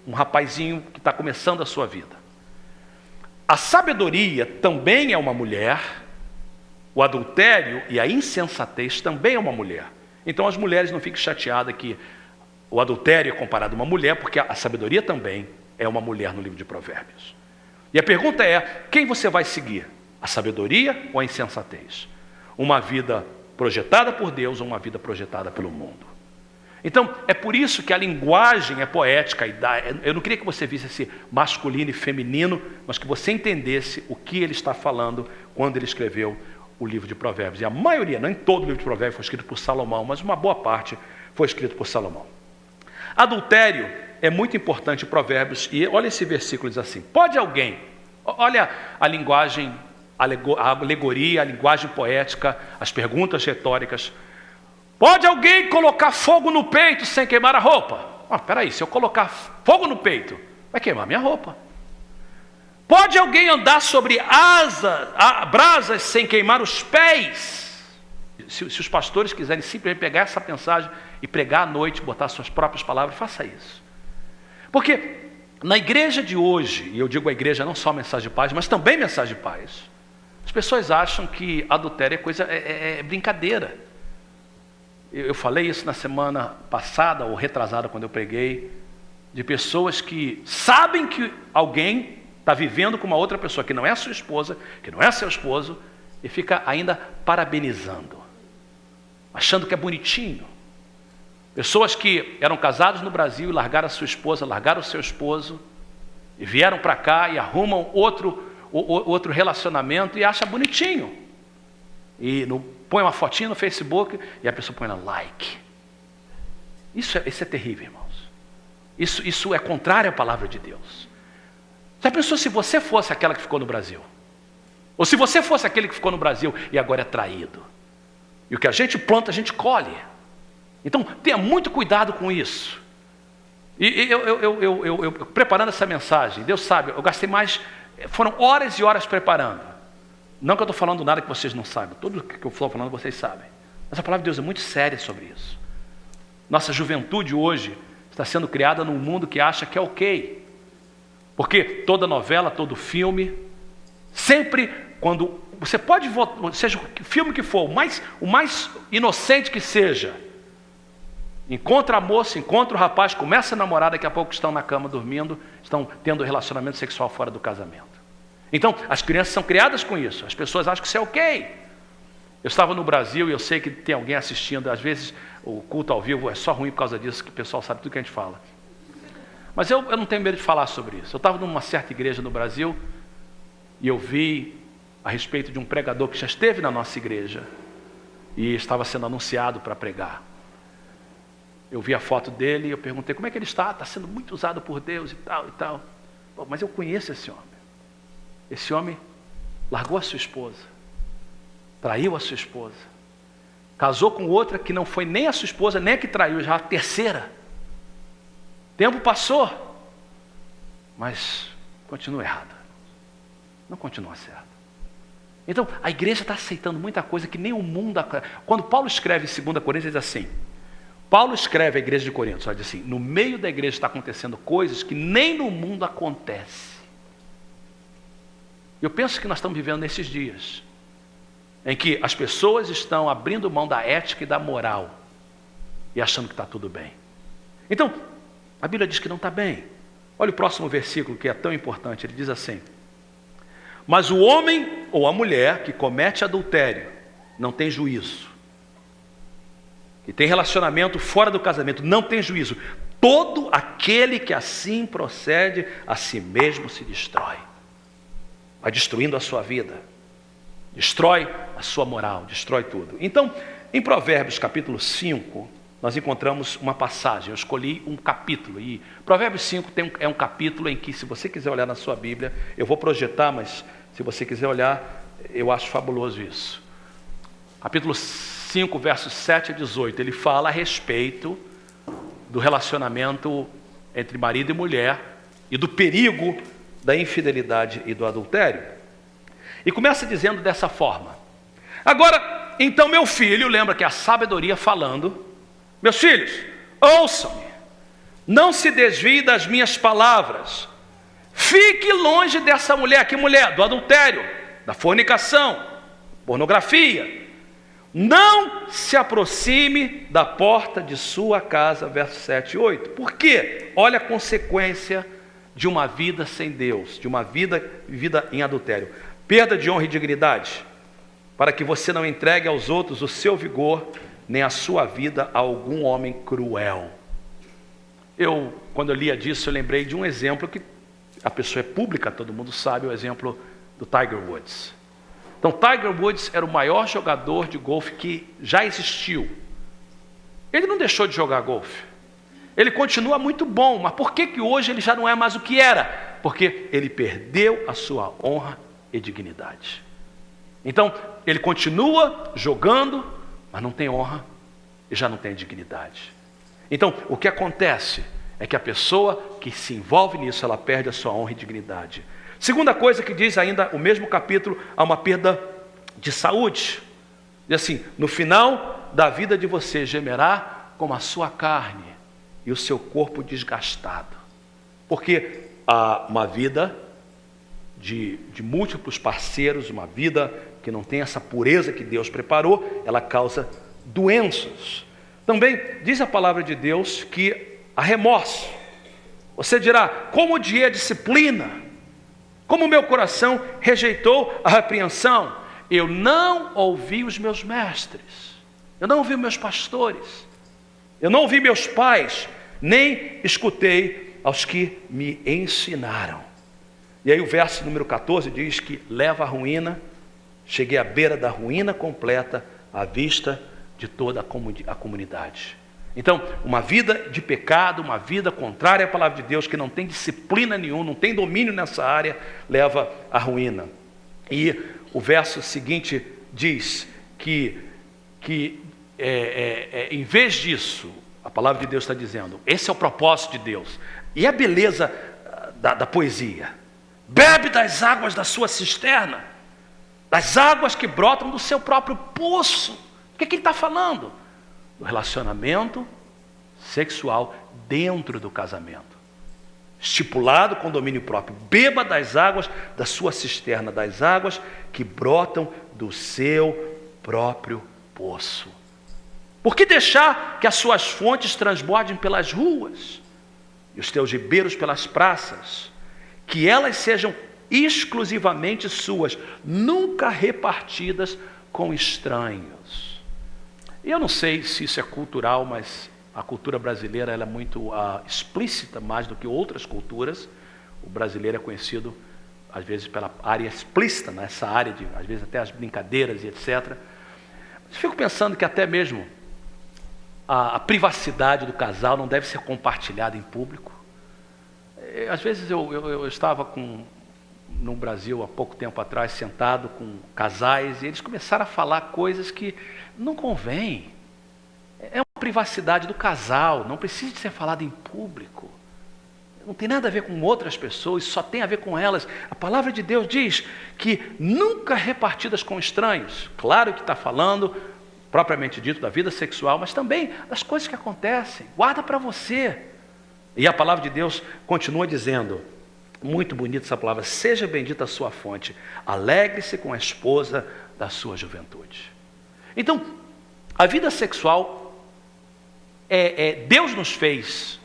um rapazinho que está começando a sua vida. A sabedoria também é uma mulher, o adultério e a insensatez também é uma mulher. Então as mulheres não fiquem chateadas que o adultério é comparado a uma mulher, porque a sabedoria também é uma mulher no livro de Provérbios. E a pergunta é, quem você vai seguir? A sabedoria ou a insensatez? Uma vida projetada por Deus ou uma vida projetada pelo mundo? Então, é por isso que a linguagem é poética. Eu não queria que você visse esse masculino e feminino, mas que você entendesse o que ele está falando quando ele escreveu o livro de Provérbios. E a maioria, nem todo o livro de Provérbios foi escrito por Salomão, mas uma boa parte foi escrito por Salomão. Adultério é muito importante em Provérbios, e olha esse versículo, diz assim, pode alguém, olha a linguagem, a alegoria, a linguagem poética, as perguntas retóricas, pode alguém colocar fogo no peito sem queimar a roupa? Peraí, se eu colocar fogo no peito, vai queimar minha roupa. Pode alguém andar sobre brasas sem queimar os pés? Se os pastores quiserem simplesmente pegar essa mensagem e pregar à noite, botar suas próprias palavras, faça isso. Porque na igreja de hoje, e eu digo a igreja não só mensagem de paz, mas também mensagem de paz, as pessoas acham que adultério é brincadeira. Eu falei isso na semana passada, ou retrasada, quando eu preguei, de pessoas que sabem que alguém está vivendo com uma outra pessoa que não é a sua esposa, que não é seu esposo, e fica ainda parabenizando, achando que é bonitinho. Pessoas que eram casados no Brasil e largaram a sua esposa, largaram o seu esposo, e vieram para cá e arrumam outro relacionamento e acham bonitinho. E põe uma fotinha no Facebook e a pessoa põe lá like. Isso é terrível, irmãos. Isso é contrário à palavra de Deus. Já pensou se você fosse aquela que ficou no Brasil? Ou se você fosse aquele que ficou no Brasil e agora é traído? E o que a gente planta, a gente colhe. Então, tenha muito cuidado com isso. E eu preparando essa mensagem, Deus sabe, eu gastei foram horas e horas preparando. Não que eu estou falando nada que vocês não saibam. Tudo que eu estou falando, vocês sabem. Mas a palavra de Deus é muito séria sobre isso. Nossa juventude hoje está sendo criada num mundo que acha que é ok. Porque toda novela, todo filme, sempre quando... Você pode votar, seja o filme que for, o mais inocente que seja, encontra a moça, encontra o rapaz, começa a namorar, daqui a pouco estão na cama dormindo, estão tendo relacionamento sexual fora do casamento. Então, as crianças são criadas com isso. As pessoas acham que isso é ok. Eu estava no Brasil e eu sei que tem alguém assistindo. Às vezes, o culto ao vivo é só ruim por causa disso, que o pessoal sabe tudo que a gente fala. Mas eu não tenho medo de falar sobre isso. Eu estava numa certa igreja no Brasil e eu vi a respeito de um pregador que já esteve na nossa igreja e estava sendo anunciado para pregar. Eu vi a foto dele e eu perguntei, como é que ele está? Está sendo muito usado por Deus e tal e tal. Pô, mas eu conheço esse homem. Esse homem largou a sua esposa, traiu a sua esposa, casou com outra que não foi nem a sua esposa, nem a que traiu, já a terceira. Tempo passou, mas continua errado. Não continua certo. Então, a igreja está aceitando muita coisa que nem o mundo... Quando Paulo escreve em 2 Coríntios, ele diz assim, Paulo escreve à igreja de Corinto, diz assim, no meio da igreja está acontecendo coisas que nem no mundo acontece. Eu penso que nós estamos vivendo nesses dias, em que as pessoas estão abrindo mão da ética e da moral, e achando que está tudo bem. Então, a Bíblia diz que não está bem. Olha o próximo versículo, que é tão importante, ele diz assim, mas o homem ou a mulher que comete adultério não tem juízo, que tem relacionamento fora do casamento, não tem juízo. Todo aquele que assim procede, a si mesmo se destrói. Vai destruindo a sua vida, destrói a sua moral, destrói tudo. Então, em Provérbios capítulo 5, nós encontramos uma passagem, eu escolhi um capítulo, e Provérbios 5 é um capítulo em que, se você quiser olhar na sua Bíblia, eu vou projetar, mas se você quiser olhar, eu acho fabuloso isso. Capítulo 5, versos 7 a 18, ele fala a respeito do relacionamento entre marido e mulher, e do perigo da infidelidade e do adultério. E começa dizendo dessa forma, agora, então meu filho, lembra que é a sabedoria falando, meus filhos, ouçam-me, Não se desvie das minhas palavras. Fique longe dessa mulher. Que mulher? Do adultério, da fornicação, pornografia. Não se aproxime da porta de sua casa, versos 7 e 8. Por quê? Olha a consequência de uma vida sem Deus, de uma vida vivida em adultério. Perda de honra e dignidade, para que você não entregue aos outros o seu vigor, nem a sua vida a algum homem cruel. Quando eu lia disso, eu lembrei de um exemplo que a pessoa é pública, todo mundo sabe, o exemplo do Tiger Woods. Então, Tiger Woods era o maior jogador de golfe que já existiu. Ele não deixou de jogar golfe. Ele continua muito bom, mas por que hoje ele já não é mais o que era? Porque ele perdeu a sua honra e dignidade. Então, ele continua jogando, mas não tem honra e já não tem dignidade. Então, o que acontece é que a pessoa que se envolve nisso, ela perde a sua honra e dignidade. Segunda coisa que diz ainda o mesmo capítulo, há uma perda de saúde. Diz assim: no final da vida de você gemerá como a sua carne e o seu corpo desgastado. Porque há uma vida de múltiplos parceiros, uma vida que não tem essa pureza que Deus preparou, ela causa doenças. Também diz a palavra de Deus que há remorso. Você dirá: como odiei a disciplina, como o meu coração rejeitou a repreensão. Eu não ouvi os meus mestres, eu não ouvi meus pastores, eu não ouvi meus pais, nem escutei aos que me ensinaram. E aí o verso número 14 diz que leva à ruína, cheguei à beira da ruína completa, à vista de toda a comunidade. Então, uma vida de pecado, uma vida contrária à palavra de Deus, que não tem disciplina nenhuma, não tem domínio nessa área, leva à ruína. E o verso seguinte diz que em vez disso, a palavra de Deus está dizendo, esse é o propósito de Deus, e a beleza da poesia: bebe das águas da sua cisterna, das águas que brotam do seu próprio poço. O que ele está falando? Do relacionamento sexual dentro do casamento, estipulado com domínio próprio. Beba das águas da sua cisterna, das águas que brotam do seu próprio poço. Por que deixar que as suas fontes transbordem pelas ruas e os teus ribeiros pelas praças? Que elas sejam exclusivamente suas, nunca repartidas com estranhos. E eu não sei se isso é cultural, mas a cultura brasileira ela é muito explícita, mais do que outras culturas. O brasileiro é conhecido, às vezes, pela área explícita, nessa área de, às vezes, até as brincadeiras e etc. Mas fico pensando que até mesmo a privacidade do casal não deve ser compartilhada em público. Às vezes eu estava no Brasil há pouco tempo atrás, sentado com casais, e eles começaram a falar coisas que não convém. É uma privacidade do casal, não precisa de ser falado em público. Não tem nada a ver com outras pessoas, só tem a ver com elas. A palavra de Deus diz que nunca repartidas com estranhos. Claro que está falando, propriamente dito, da vida sexual, mas também das coisas que acontecem. Guarda para você. E a palavra de Deus continua dizendo, muito bonita essa palavra: seja bendita a sua fonte, alegre-se com a esposa da sua juventude. Então, a vida sexual, Deus nos fez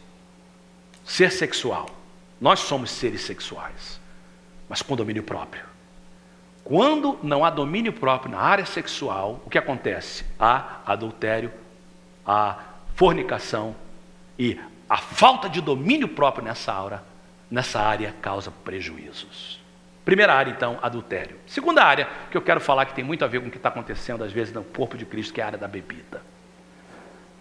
ser sexual. Nós somos seres sexuais, mas com domínio próprio. Quando não há domínio próprio na área sexual, o que acontece? Há adultério, há fornicação, e a falta de domínio próprio nessa área causa prejuízos. Primeira área, então, adultério. Segunda área, que eu quero falar que tem muito a ver com o que está acontecendo, às vezes, no corpo de Cristo, que é a área da bebida.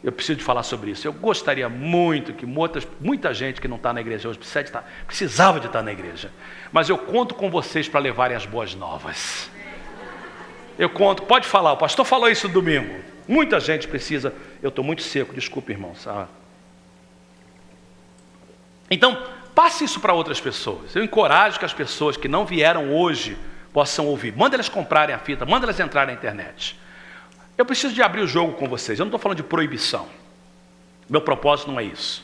Eu preciso de falar sobre isso. Eu gostaria muito que muita gente que não está na igreja hoje precisava de estar na igreja. Mas eu conto com vocês para levarem as boas novas. Eu conto, pode falar, o pastor falou isso no domingo. Muita gente precisa. Eu estou muito seco, desculpe, irmãos. Então, passe isso para outras pessoas. Eu encorajo que as pessoas que não vieram hoje possam ouvir. Manda elas comprarem a fita, manda elas entrarem na internet. Eu preciso de abrir o jogo com vocês. Eu não estou falando de proibição. Meu propósito não é isso.